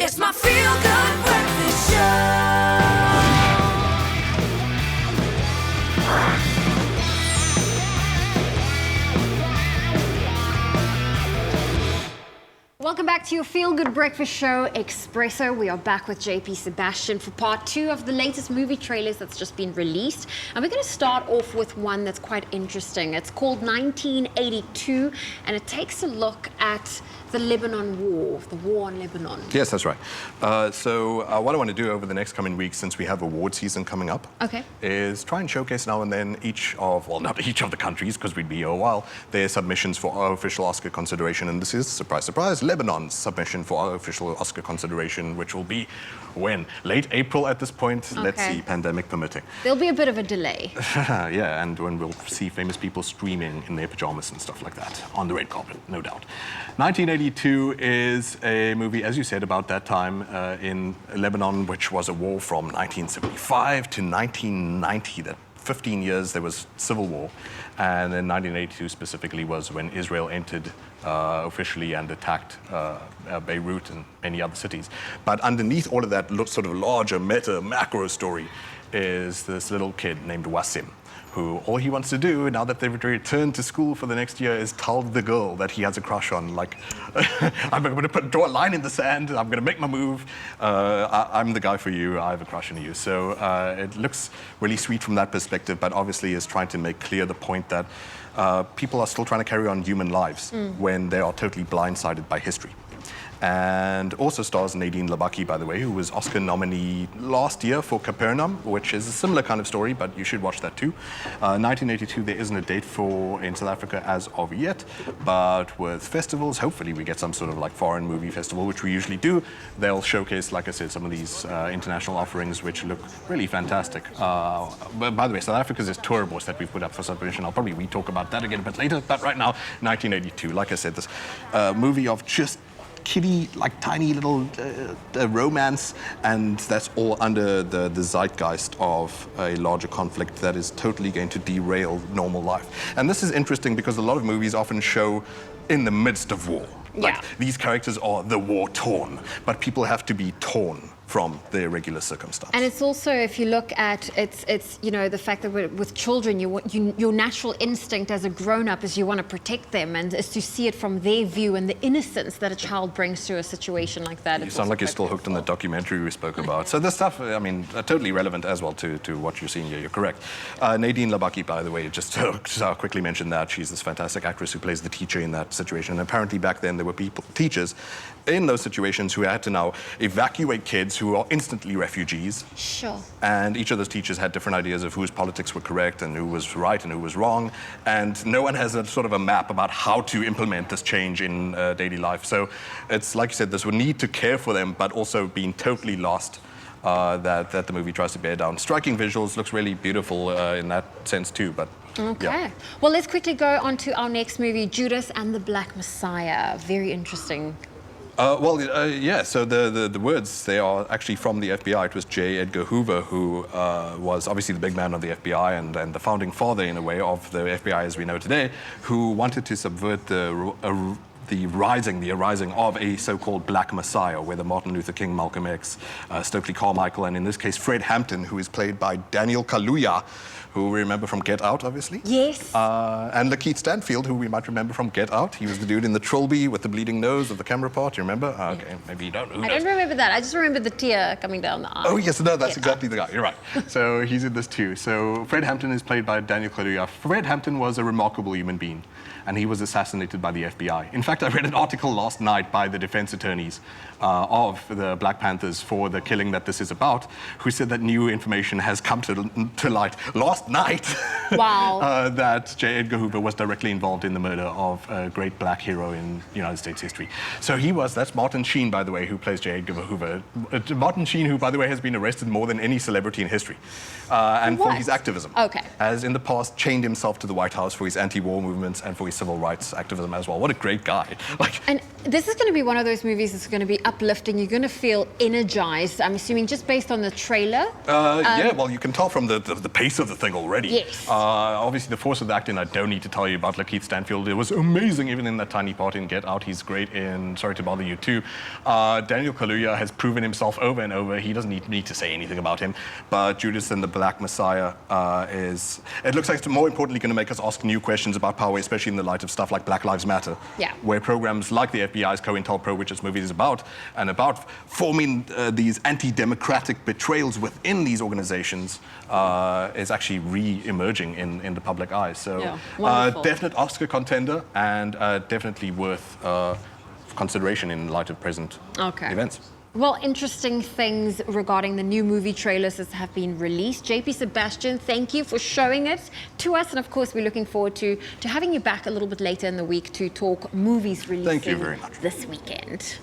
It's my feel-good breakfast show. Welcome back to your feel-good breakfast show, Expresso. We are back with JP Sebastian for part 2 of the latest movie trailers that's just been released. And we're going to start off with one that's quite interesting. It's called 1982, and it takes a look at the Lebanon War, the war on Lebanon. Yes, that's right. So what I want to do over the next coming weeks, since we have award season coming up, is try and showcase now and then each of, well, not each of the countries, because we'd be here a while, their submissions for our official Oscar consideration. And this is, surprise, surprise, Lebanon's submission for our official Oscar consideration, which will be when? Late April at this point. Let's see, pandemic permitting. There'll be a bit of a delay. Yeah, and when we'll see famous people streaming in their pajamas and stuff like that on the red carpet, no doubt. 1982 is a movie, as you said, about that time in Lebanon, which was a war from 1975 to 1990. That 15 years there was civil war, and then 1982 specifically was when Israel entered officially and attacked Beirut and many other cities. But underneath all of that sort of larger macro story is this little kid named Wasim, who all he wants to do now that they've returned to school for the next year is tell the girl that he has a crush on, like, I'm going to draw a line in the sand, I'm going to make my move, I'm the guy for you, I have a crush on you. So it looks really sweet from that perspective, but obviously is trying to make clear the point that people are still trying to carry on human lives when they are totally blindsided by history. And also stars Nadine Labaki, by the way, who was Oscar nominee last year for Capernaum, which is a similar kind of story, but you should watch that too. 1982, there isn't a date for in South Africa as of yet, but with festivals, hopefully we get some sort of like foreign movie festival, which we usually do. They'll showcase, like I said, some of these international offerings, which look really fantastic. But by the way, South Africa's this tour bus that we've put up for submission. I'll probably talk about that again a bit later, but right now, 1982, like I said, this movie of just kiddie, like tiny little romance, and that's all under the zeitgeist of a larger conflict that is totally going to derail normal life. And this is interesting because a lot of movies often show in the midst of war. Like, these characters are the war-torn, but people have to be torn from their regular circumstance. And it's also, if you look at, it's you know, the fact that with children, your natural instinct as a grown-up is you want to protect them, and is to see it from their view and the innocence that a child brings to a situation like that. You sound like you're still hooked on the documentary we spoke about. So this stuff, I mean, totally relevant as well to what you're seeing here. You're correct. Nadine Labaki, by the way, just to quickly mention that, she's this fantastic actress who plays the teacher in that situation. And apparently back then there were teachers in those situations who had to now evacuate kids who are instantly refugees. Sure. And each of those teachers had different ideas of whose politics were correct and who was right and who was wrong. And no one has a sort of a map about how to implement this change in daily life. So it's, like you said, this need to care for them, but also being totally lost. That the movie tries to bear down. Striking visuals, looks really beautiful in that sense too, but okay. Well, let's quickly go on to our next movie, Judas and the Black Messiah. Very interesting. Yeah, so the words, they are actually from the FBI. It was J. Edgar Hoover, who was obviously the big man of the FBI and the founding father, in a way, of the FBI as we know today, who wanted to subvert the arising of a so-called Black Messiah, whether Martin Luther King, Malcolm X, Stokely Carmichael, and in this case, Fred Hampton, who is played by Daniel Kaluuya, who we remember from Get Out, obviously. Yes. And Lakeith Stanfield, who we might remember from Get Out. He was the dude in the trilby with the bleeding nose of the camera part. You remember? Okay, maybe you don't. I don't remember that. I just remember the tear coming down the eye. Oh, yes, no, that's exactly the guy. You're right. So he's in this too. So Fred Hampton is played by Daniel Kaluuya. Fred Hampton was a remarkable human being, and he was assassinated by the FBI. In fact, I read an article last night by the defense attorneys of the Black Panthers for the killing that this is about, who said that new information has come to light last night. Wow. That J. Edgar Hoover was directly involved in the murder of a great black hero in United States history. So that's Martin Sheen, by the way, who plays J. Edgar Hoover. Martin Sheen, who, by the way, has been arrested more than any celebrity in history. And for his activism. Okay. Has in the past chained himself to the White House for his anti-war movements and for his civil rights activism as well. What a great guy. Like, And this is going to be one of those movies that's going to be uplifting. You're going to feel energized, I'm assuming, just based on the trailer. yeah, well, you can tell from the pace of the thing already. Yes. Obviously, the force of the acting, I don't need to tell you about. Like Keith Stanfield, it was amazing, even in that tiny part in Get Out. He's great in Sorry to Bother You Too. Daniel Kaluuya has proven himself over and over. He doesn't need me to say anything about him. But Judas and the Black Messiah it looks like it's more importantly going to make us ask new questions about power, especially in the light of stuff like Black Lives Matter. Yeah. Where programs like the FBI's COINTELPRO, which this movie is about, and about forming these anti-democratic betrayals within these organizations is actually re-emerging in the public eye. So definite Oscar contender and definitely worth consideration in light of present events. Well, interesting things regarding the new movie trailers that have been released. JP Sebastian, thank you for showing it to us. And of course, we're looking forward to having you back a little bit later in the week to talk movies releasing Thank you very much. this weekend.